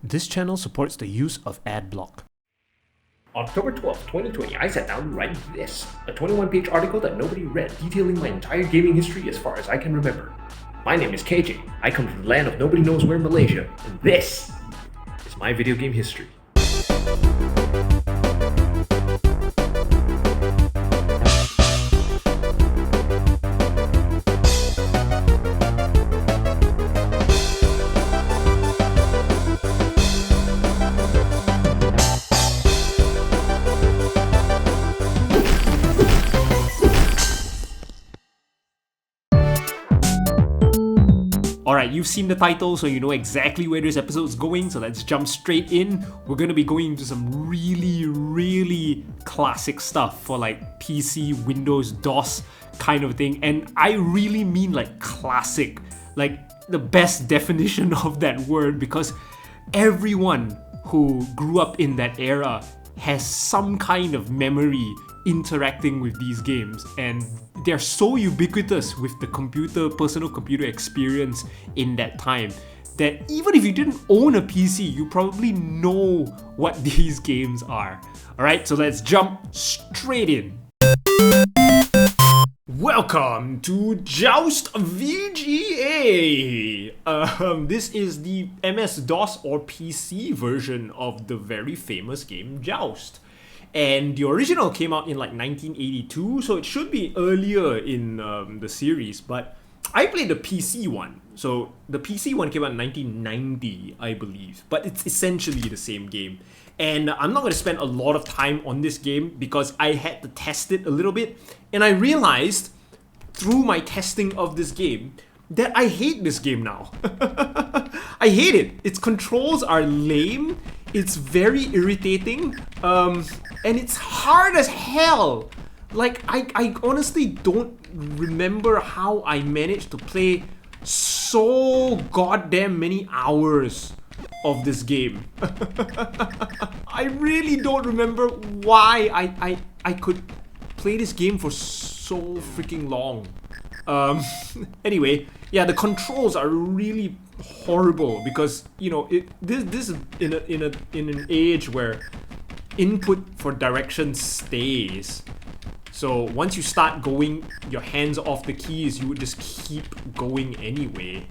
This channel supports the use of AdBlock. October 12th, 2020, I sat down to write this, a 21-page article that nobody read, detailing my entire gaming history as far as I can remember. My name is KJ, I come from the land of nobody knows where, Malaysia, and this is my video game history. Alright, you've seen the title, so you know exactly where this episode is going, so let's jump straight in. We're gonna be going into some really classic stuff for like PC, Windows, DOS kind of thing, and I really mean like classic, like the best definition of that word, because everyone who grew up in that era has some kind of memory interacting with these games, and they're so ubiquitous with the personal computer experience in that time that even if you didn't own a PC, you probably know what these games are. Alright, so let's jump straight in. Welcome to Joust VGA! This is the MS-DOS or PC version of the very famous game Joust. And the original came out in like 1982, so it should be earlier in the series, but I played the PC one. So the PC one came out in 1990, I believe, but it's essentially the same game. And I'm not going to spend a lot of time on this game because I had to test it a little bit, and I realized through my testing of this game that I hate this game now. I hate it. Its controls are lame, it's very irritating, and it's hard as hell. Like, I honestly don't remember how I managed to play so goddamn many hours of this game. I really don't remember why I could play this game for so freaking long. Anyway, yeah, the controls are really horrible because, you know, this is in an age where input for direction stays. So once you start going your hands off the keys, you would just keep going anyway.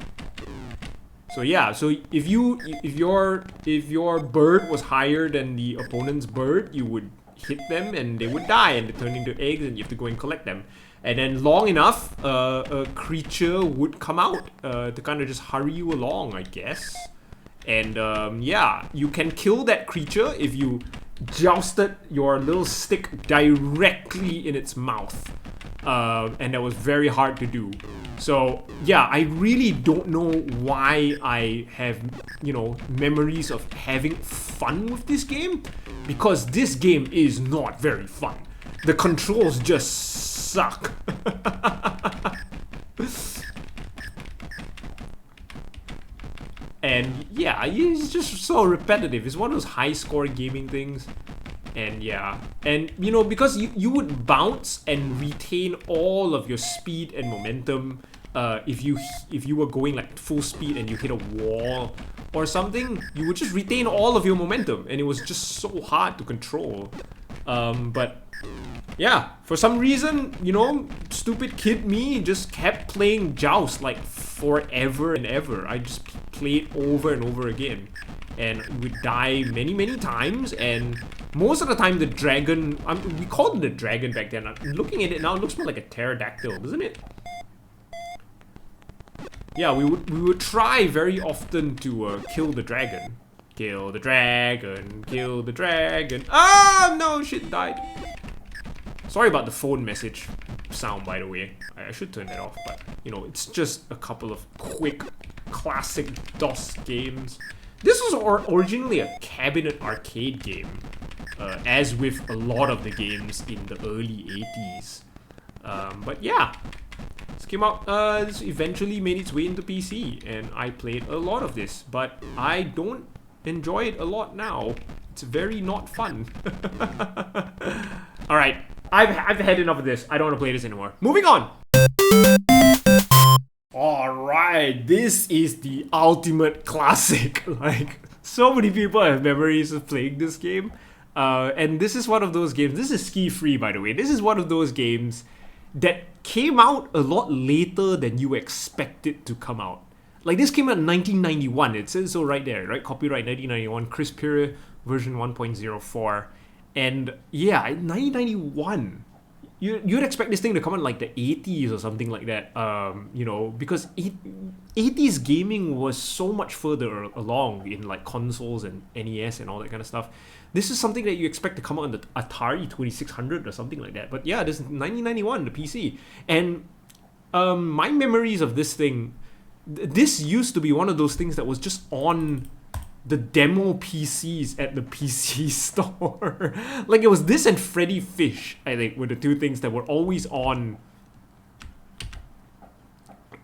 So yeah, so if your bird was higher than the opponent's bird, you would hit them and they would die and they turn into eggs and you have to go and collect them. And then long enough, a creature would come out to kind of just hurry you along, I guess. And yeah, you can kill that creature if you jousted your little stick directly in its mouth. And that was very hard to do. So yeah, I really don't know why I have, you know, memories of having fun with this game, because this game is not very fun. The controls just suck. And yeah, it's just so repetitive. It's one of those high-score gaming things. And yeah, and you know, because you would bounce and retain all of your speed and momentum if you were going like full speed and you hit a wall or something, you would just retain all of your momentum, and it was just so hard to control. But yeah, for some reason, you know, stupid kid me just kept playing Joust like forever and ever. I just played over and over again, and would die many times, and most of the time the dragon, we called it the dragon back then. I'm looking at it now, it looks more like a pterodactyl, doesn't it? Yeah, we would try very often to kill the dragon. Kill the dragon, kill the dragon. Ah, no, shit died. Sorry about the phone message sound, by the way. I should turn that off, but you know, it's just a couple of quick classic DOS games. This was originally a cabinet arcade game, as with a lot of the games in the early 80s. But yeah, this came out, this eventually made its way into PC, and I played a lot of this, but I don't enjoy it a lot now. It's very not fun. Alright, I've had enough of this. I don't want to play this anymore. Moving on! Alright, this is the ultimate classic. Like, So many people have memories of playing this game. And this is one of those games. This is ski free, by the way. This is one of those games that came out a lot later than you expect it to come out. Like, this came out in 1991. It says so right there, right? Copyright 1991, Chris Perry, version 1.04. And yeah, 1991. You'd expect this thing to come out in like the 80s or something like that, you know, because 80s gaming was so much further along in like consoles and NES and all that kind of stuff. This is something that you expect to come out on the Atari 2600 or something like that. But yeah, this is 1991, the PC. And my memories of this thing, this used to be one of those things that was just on the demo PCs at the PC store. Like, it was this and Freddi Fish, I think, were the two things that were always on.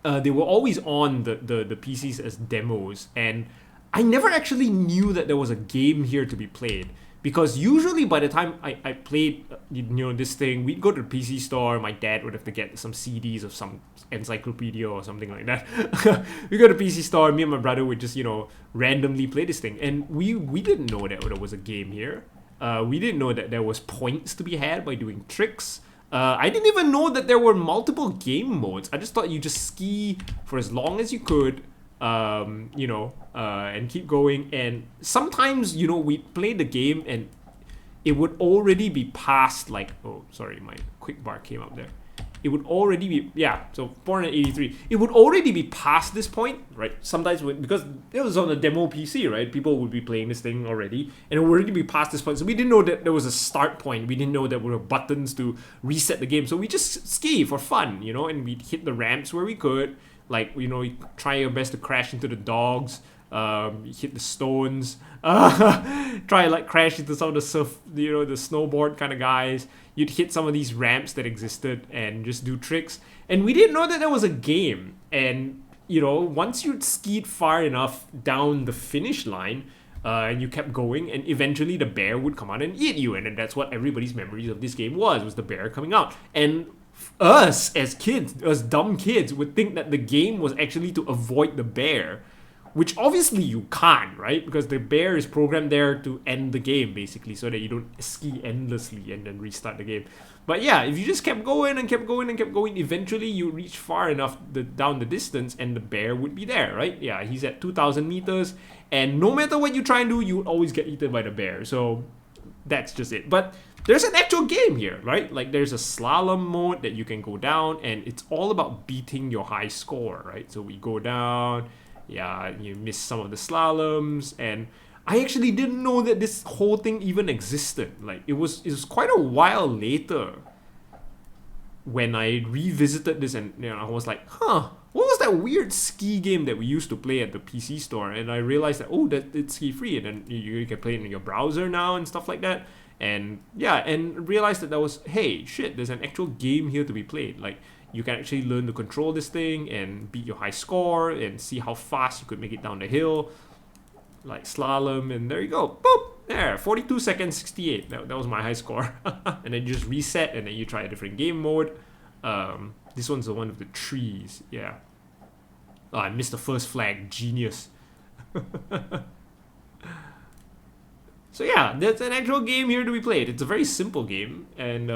They were always on the PCs as demos, and I never actually knew that there was a game here to be played. Because usually by the time I played, you know, this thing, we'd go to the PC store, my dad would have to get some CDs of some encyclopedia or something like that. We go to the PC store, me and my brother would just, you know, randomly play this thing. And we didn't know that there was a game here. We didn't know that there was points to be had by doing tricks. I didn't even know that there were multiple game modes. I just thought you just ski for as long as you could. You know, and keep going. And sometimes, you know, we play the game and it would already be past, like, oh, sorry, my quick bar came up there. It would already be, yeah, so 483. It would already be past this point, right? Sometimes, because it was on a demo PC, right? People would be playing this thing already, and it would already be past this point. So we didn't know that there was a start point. We didn't know that there were buttons to reset the game. So we just ski for fun, you know, and we'd hit the ramps where we could. Like, you know, you try your best to crash into the dogs, hit the stones, try like crash into some of the surf, you know, the snowboard kind of guys. You'd hit some of these ramps that existed and just do tricks. And we didn't know that there was a game. And, you know, once you'd skied far enough down the finish line, and you kept going, and eventually the bear would come out and eat you. And that's what everybody's memories of this game was the bear coming out. And us as kids, us dumb kids, would think that the game was actually to avoid the bear, which obviously you can't, right? Because the bear is programmed there to end the game, basically, so that you don't ski endlessly and then restart the game. But yeah, if you just kept going and kept going and kept going, eventually you reach far enough down the distance and the bear would be there, right? Yeah, he's at 2,000 meters, and no matter what you try and do, you would always get eaten by the bear. So that's just it. But there's an actual game here, right? Like, there's a slalom mode that you can go down, and it's all about beating your high score, right? So we go down, yeah, you miss some of the slaloms, and I actually didn't know that this whole thing even existed. Like, it was quite a while later when I revisited this, and, you know, I was like, huh, what was that weird ski game that we used to play at the PC store? And I realized that, oh, that it's ski free, and then you can play it in your browser now and stuff like that. And yeah, and realized that was, hey, shit, there's an actual game here to be played. Like, you can actually learn to control this thing and beat your high score and see how fast you could make it down the hill, like slalom, and there you go, boop, there, 42 seconds 68. That was my high score. And then you just reset, and then you try a different game mode. This one's the one with the trees. Yeah. Oh, I missed the first flag. Genius. So yeah, there's an actual game here to be played. It's a very simple game, and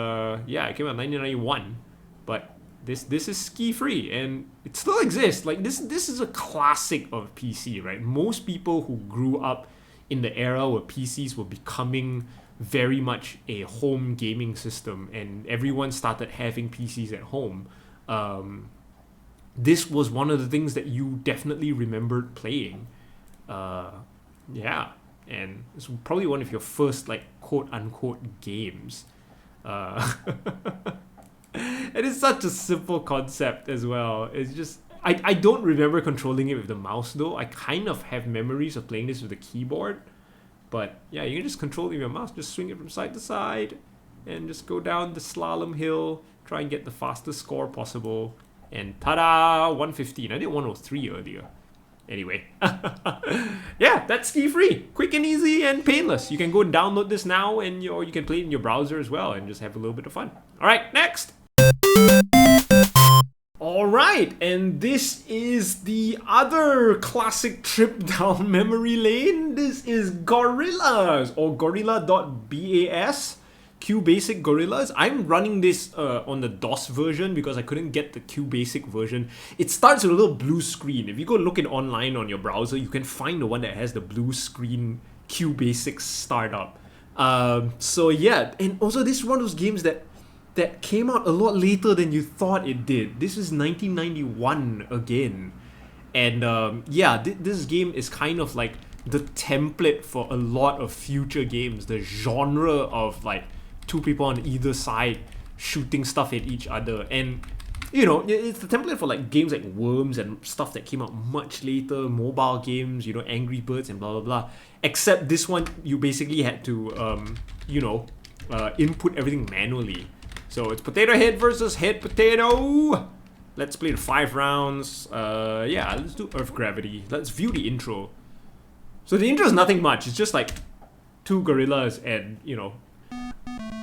yeah, it came out in 1991, but this is ski free, and it still exists. Like, this is a classic of PC, right? Most people who grew up in the era where PCs were becoming very much a home gaming system, and everyone started having PCs at home. This was one of the things that you definitely remembered playing. Yeah. And it's probably one of your first, like, quote-unquote games. And it's such a simple concept as well. It's just, I don't remember controlling it with the mouse, though. I kind of have memories of playing this with the keyboard. But yeah, you can just control it with your mouse. Just swing it from side to side and just go down the slalom hill. Try and get the fastest score possible. And ta-da! 115. I did 103 earlier. Anyway, yeah, that's ski free, quick and easy and painless. You can go and download this now, and you can play it in your browser as well and just have a little bit of fun. All right, next. All Alright, and this is the other classic trip down memory lane. This is Gorillas, or gorilla.bas. QBasic Gorillas. I'm running this on the DOS version because I couldn't get the QBasic version. It starts with a little blue screen. If you go look it online on your browser, you can find the one that has the blue screen QBasic startup. So yeah, and also this is one of those games that came out a lot later than you thought it did. This is 1991 again. And yeah, this game is kind of like the template for a lot of future games. The genre of like two people on either side shooting stuff at each other. And you know, it's the template for like games like Worms and stuff that came out much later, mobile games, you know, Angry Birds and blah blah blah. Except this one, you basically had to, you know, input everything manually. So it's potato head versus head potato. Let's play the 5 rounds. Yeah, let's do Earth Gravity. Let's view the intro. So the intro is nothing much. It's just like 2 gorillas and, you know,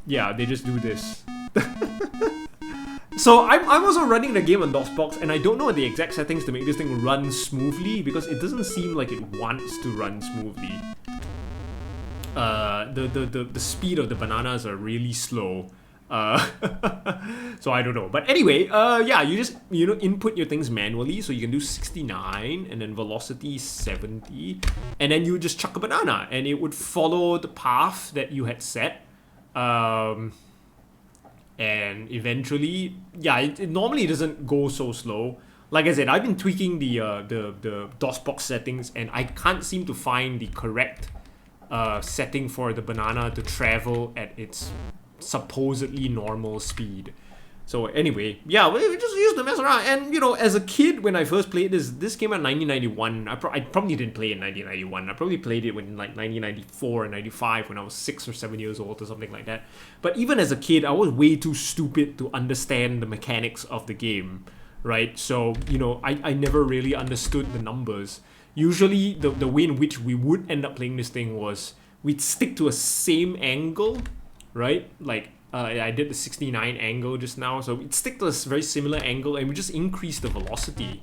yeah, they just do this. So I'm also running the game on DOSBox, and I don't know the exact settings to make this thing run smoothly because it doesn't seem like it wants to run smoothly. The speed of the bananas are really slow. So I don't know, but anyway, yeah, you just, you know, input your things manually. So you can do 69 and then velocity 70, and then you just chuck a banana and it would follow the path that you had set. And eventually, yeah, it normally doesn't go so slow. Like I said, I've been tweaking the DOSBox settings, and I can't seem to find the correct setting for the banana to travel at its supposedly normal speed. So anyway, yeah, we just used to mess around. And you know, as a kid, when I first played this came out in 1991. I probably didn't play it in 1991. I probably played it in like 1994 and 95 when I was 6 or 7 years old or something like that. But even as a kid, I was way too stupid to understand the mechanics of the game, right? So, you know, I never really understood the numbers. Usually, the way in which we would end up playing this thing was we'd stick to a same angle, right? Like, I did the 69 angle just now, so we'd stick to a very similar angle and we just increase the velocity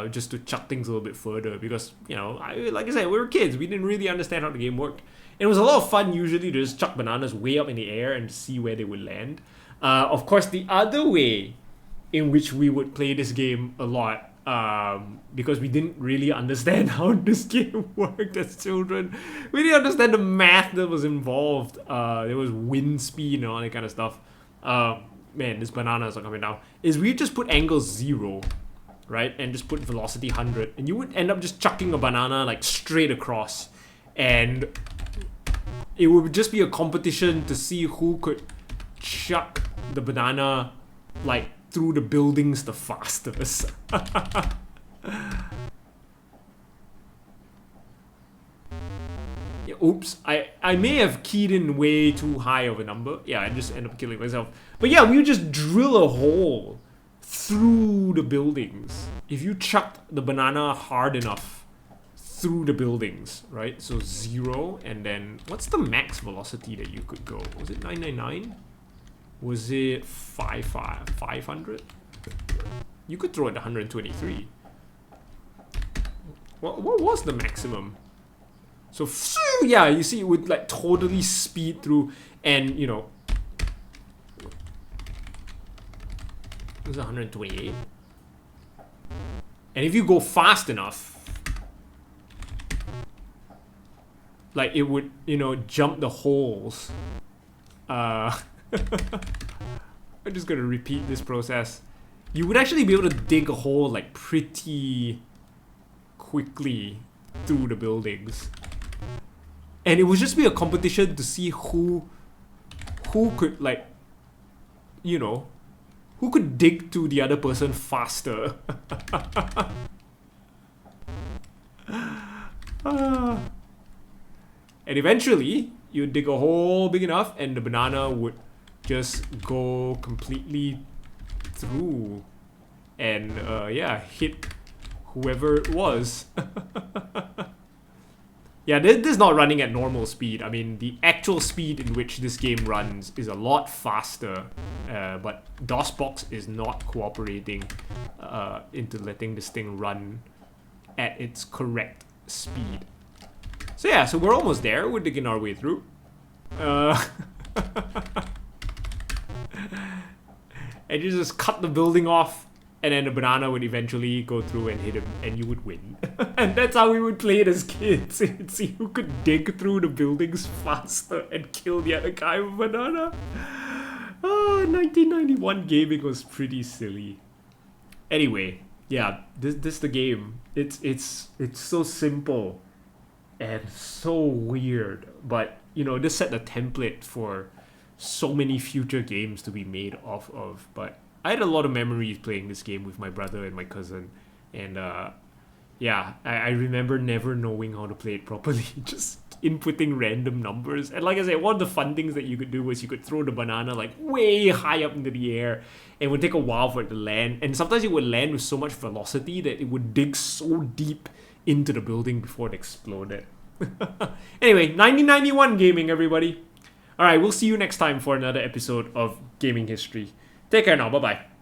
just to chuck things a little bit further because, you know, like I said, we were kids. We didn't really understand how the game worked. And it was a lot of fun usually to just chuck bananas way up in the air and see where they would land. Of course, the other way in which we would play this game a lot, because we didn't really understand how this game worked as children. We didn't understand the math that was involved. There was wind speed and all that kind of stuff. Man, these bananas are coming down. Is we just put angle 0, right? And just put velocity 100. And you would end up just chucking a banana like straight across. And it would just be a competition to see who could chuck the banana like through the buildings the fastest. Yeah, oops, I may have keyed in way too high of a number. Yeah, I just end up killing myself. But yeah, we would just drill a hole through the buildings. If you chucked the banana hard enough through the buildings, right? So 0, and then what's the max velocity that you could go? Was it 999? Was it 500? You could throw it 123. What was the maximum? So yeah, you see, it would like totally speed through, and you know, it was 128. And if you go fast enough, like it would, you know, jump the holes. I'm just gonna repeat this process. You would actually be able to dig a hole like pretty quickly through the buildings. And it would just be a competition to see who could, like, you know, who could dig to the other person faster. And eventually, you dig a hole big enough and the banana would just go completely through and yeah, hit whoever it was. Yeah, this is not running at normal speed. I mean, the actual speed in which this game runs is a lot faster, but DOSBox is not cooperating into letting this thing run at its correct speed. So yeah, so we're almost there. We're digging our way through. And you just cut the building off, and then the banana would eventually go through and hit him, and you would win. And that's how we would play it as kids. You'd see who could dig through the buildings faster and kill the other guy with a banana. Oh, 1991 gaming was pretty silly. Anyway, yeah, this is the game. It's so simple and so weird, but you know, this set the template for so many future games to be made off of. But I had a lot of memories playing this game with my brother and my cousin, and yeah, I remember never knowing how to play it properly, just inputting random numbers. And like I said, one of the fun things that you could do was you could throw the banana like way high up into the air, and it would take a while for it to land, and sometimes it would land with so much velocity that it would dig so deep into the building before it exploded. Anyway, 1991 gaming, everybody. Alright, we'll see you next time for another episode of Gaming History. Take care now, bye-bye.